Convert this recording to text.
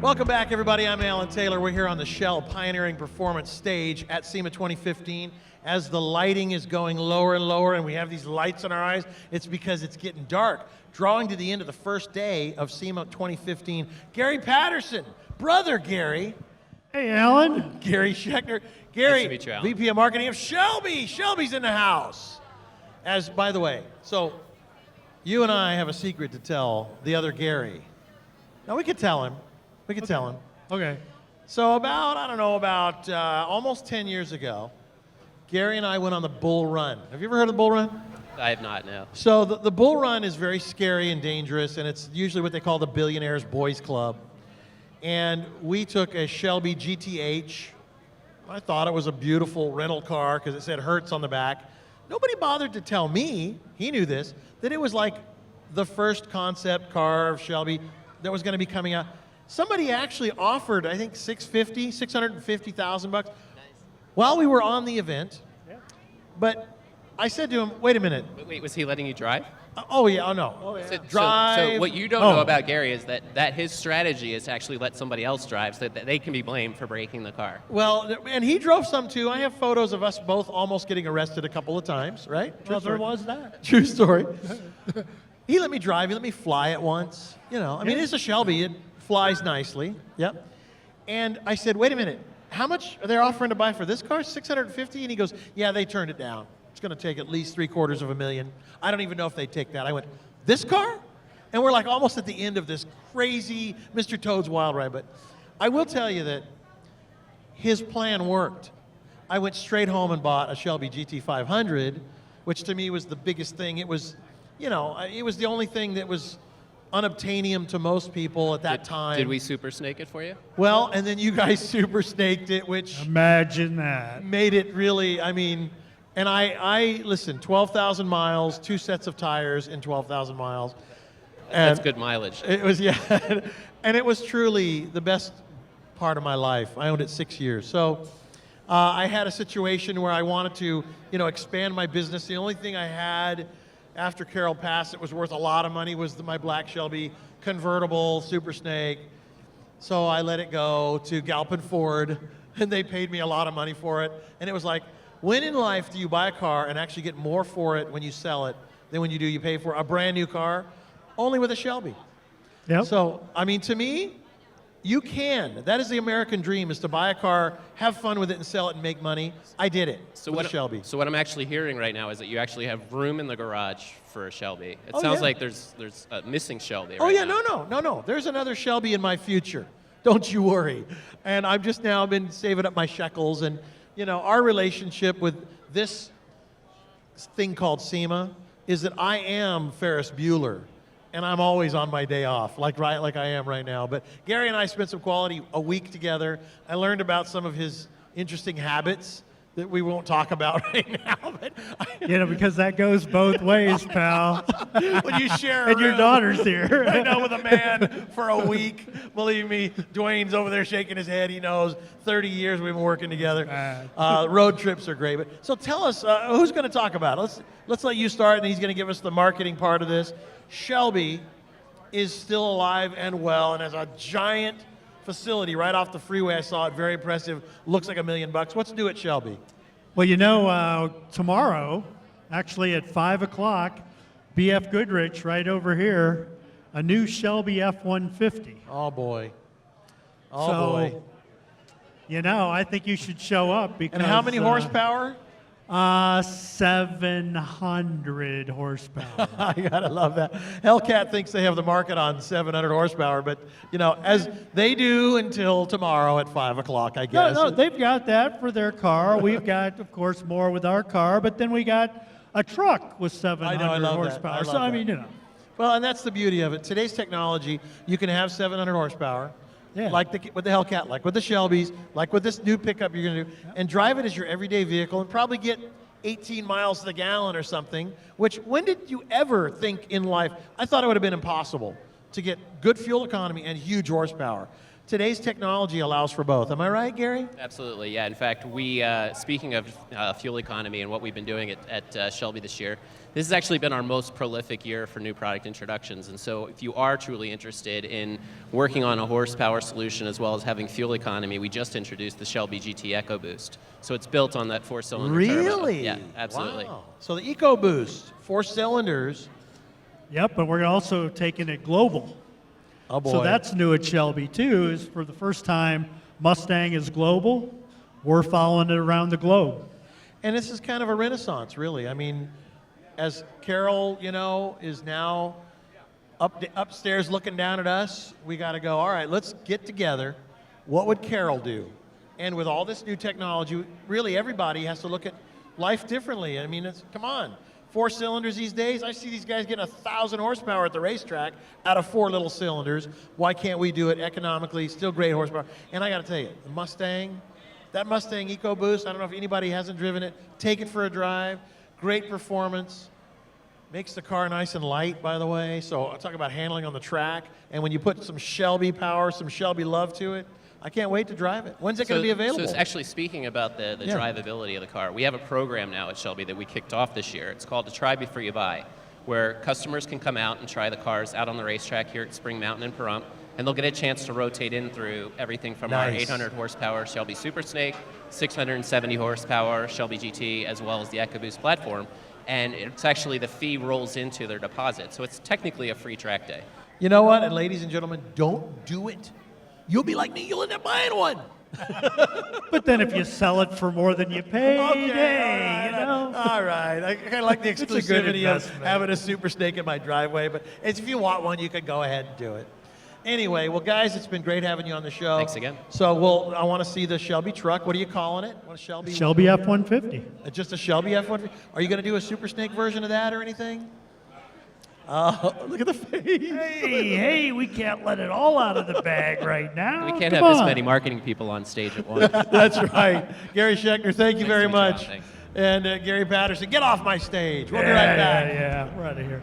Welcome back, everybody. I'm Alan Taylor. We're here on the Shell Pioneering Performance stage at SEMA 2015. As the lighting is going lower and lower and we have these lights in our eyes, it's because it's getting dark. Drawing to the end of the first day of SEMA 2015, Gary Patterson, brother Gary. Hey, Alan. Gary Schechner. Gary, Nice to meet you, Alan. VP of Marketing of Shelby. Shelby's in the house. As, by the way, so you and I have a secret to tell the other Gary. Now, we could tell him. We could tell him. Okay. So about almost 10 years ago, Gary and I went on the Bull Run. Have you ever heard of the Bull Run? I have not, no. So the Bull Run is very scary and dangerous, and it's usually what they call the Billionaires Boys Club. And we took a Shelby GT. I thought it was a beautiful rental car because it said Hertz on the back. Nobody bothered to tell me, he knew this, that it was like the first concept car of Shelby that was going to be coming out. Somebody actually offered, I think, $650,000 bucks while we were on the event. Yeah. But I said to him, wait a minute. Wait, was he letting you drive? Oh, yeah, oh, no. Oh, yeah. So what you don't know about Gary is that his strategy is to actually let somebody else drive so that they can be blamed for breaking the car. Well, and he drove some too. I have photos of us both almost getting arrested a couple of times, right? Well, there was that. True story. He let me drive. He let me fly it once. You know, I mean, it's a Shelby. It flies nicely. Yep. And I said, wait a minute. How much are they offering to buy for this car? $650? And he goes, yeah, they turned it down. It's going to take at least $750,000. I don't even know if they take that. I went, this car? And we're like almost at the end of this crazy Mr. Toad's Wild Ride. But I will tell you that his plan worked. I went straight home and bought a Shelby GT 500, which to me was the biggest thing. It was, you know, it was the only thing that was unobtainium to most people at that time. Did we super snake it for you? Well, and then you guys super snaked it, which Imagine that. made it really, I mean, and I listen, 12,000 miles, 2 sets of tires in 12,000 miles. And That's good mileage. it was, yeah, and it was truly the best part of my life. I owned it 6 years. So I had a situation where I wanted to, you know, expand my business. The only thing I had after Carol passed, it was worth a lot of money, was my black Shelby convertible Super Snake. So I let it go to Galpin Ford, and they paid me a lot of money for it. And it was like, when in life do you buy a car and actually get more for it when you sell it than when you pay for a brand new car? Only with a Shelby. Yep. So, I mean, to me, you can. That is the American dream, is to buy a car, have fun with it, and sell it and make money. I did it with a Shelby. So what I'm actually hearing right now is that you actually have room in the garage for a Shelby. It Oh, sounds yeah. like there's a missing Shelby Oh, right yeah, now. no. There's another Shelby in my future. Don't you worry. And I've just now been saving up my shekels. And, you know, our relationship with this thing called SEMA is that I am Ferris Bueller. And I'm always on my day off, like I am right now. But Gary and I spent some quality a week together. I learned about some of his interesting habits that we won't talk about right now. But You know, because that goes both ways, pal. when you share a And your room, daughter's here. I know, with a man for a week. Believe me, Dwayne's over there shaking his head. He knows 30 years we've been working together. Road trips are great. But so tell us, who's going to talk about it? Let's let you start, and he's going to give us the marketing part of this. Shelby is still alive and well and has a giant facility right off the freeway. I saw it, very impressive. Looks like $1 million. What's new at Shelby? Well, you know, tomorrow, actually at 5 o'clock, BF Goodrich right over here, a new Shelby F-150. Oh, boy. Oh, So, boy. You know, I think you should show up because... And how many horsepower? 700 horsepower. I gotta love that. Hellcat thinks they have the market on 700 horsepower, but you know, as they do until tomorrow at 5 o'clock, I guess. No, they've got that for their car. We've got, of course, more with our car, but then we got a truck with 700 I love that. horsepower. I love So, I that. mean, you know. Well, and that's the beauty of it. Today's technology, you can have 700 horsepower, Yeah. like with the Hellcat, like with the Shelbys, like with this new pickup you're gonna do, and drive it as your everyday vehicle and probably get 18 miles to the gallon or something, which when did you ever think in life, I thought it would have been impossible to get good fuel economy and huge horsepower. today's technology allows for both. Am I right, Gary? Absolutely, yeah. In fact, we, speaking of fuel economy and what we've been doing at Shelby this year, this has actually been our most prolific year for new product introductions. And so if you are truly interested in working on a horsepower solution as well as having fuel economy, we just introduced the Shelby GT EcoBoost. So it's built on that 4-cylinder turbo. Really? Yeah, absolutely. Wow. So the EcoBoost, 4 cylinders. Yep, but we're also taking it global. Oh boy. So that's new at Shelby too, is for the first time Mustang is global. We're following it around the globe. And this is kind of a renaissance, really. I mean, as Carol, you know, is now upstairs looking down at us, we got to go, all right, let's get together. What would Carol do? And with all this new technology, really everybody has to look at life differently. I mean, come on. 4 cylinders these days. I see these guys getting 1,000 horsepower at the racetrack out of 4 little cylinders. Why can't we do it economically? Still great horsepower. And I got to tell you, the Mustang, that Mustang EcoBoost, I don't know if anybody hasn't driven it. Take it for a drive. Great performance. Makes the car nice and light, by the way. So I'll talk about handling on the track. And when you put some Shelby power, some Shelby love to it, I can't wait to drive it. When's it going to be available? So it's actually, speaking about the drivability of the car, we have a program now at Shelby that we kicked off this year. It's called the Try Before You Buy, where customers can come out and try the cars out on the racetrack here at Spring Mountain and Pahrump, and they'll get a chance to rotate in through everything from our 800 horsepower Shelby Super Snake, 670 horsepower Shelby GT, as well as the EcoBoost platform. And it's actually, the fee rolls into their deposit. So it's technically a free track day. You know what? And ladies and gentlemen, don't do it. You'll be like me, you'll end up buying one. But then if you sell it for more than you paid, hey, you know. All right. I kind of like the It's a good exclusivity of investment. having a Super Snake in my driveway, but if you want one, you can go ahead and do it. Anyway, well, guys, it's been great having you on the show. Thanks again. So I want to see the Shelby truck. What are you calling it? What, Shelby? Shelby F-150. Just a Shelby F-150? Are you going to do a Super Snake version of that or anything? Look at the face. Hey, we can't let it all out of the bag right now. We can't Come have this on. many marketing people on stage at once. That's right. Gary Schechner, thank you very to meet you, John. much. Thanks. And Gary Patterson, get off my stage. We'll be right back. Yeah, we're out of here.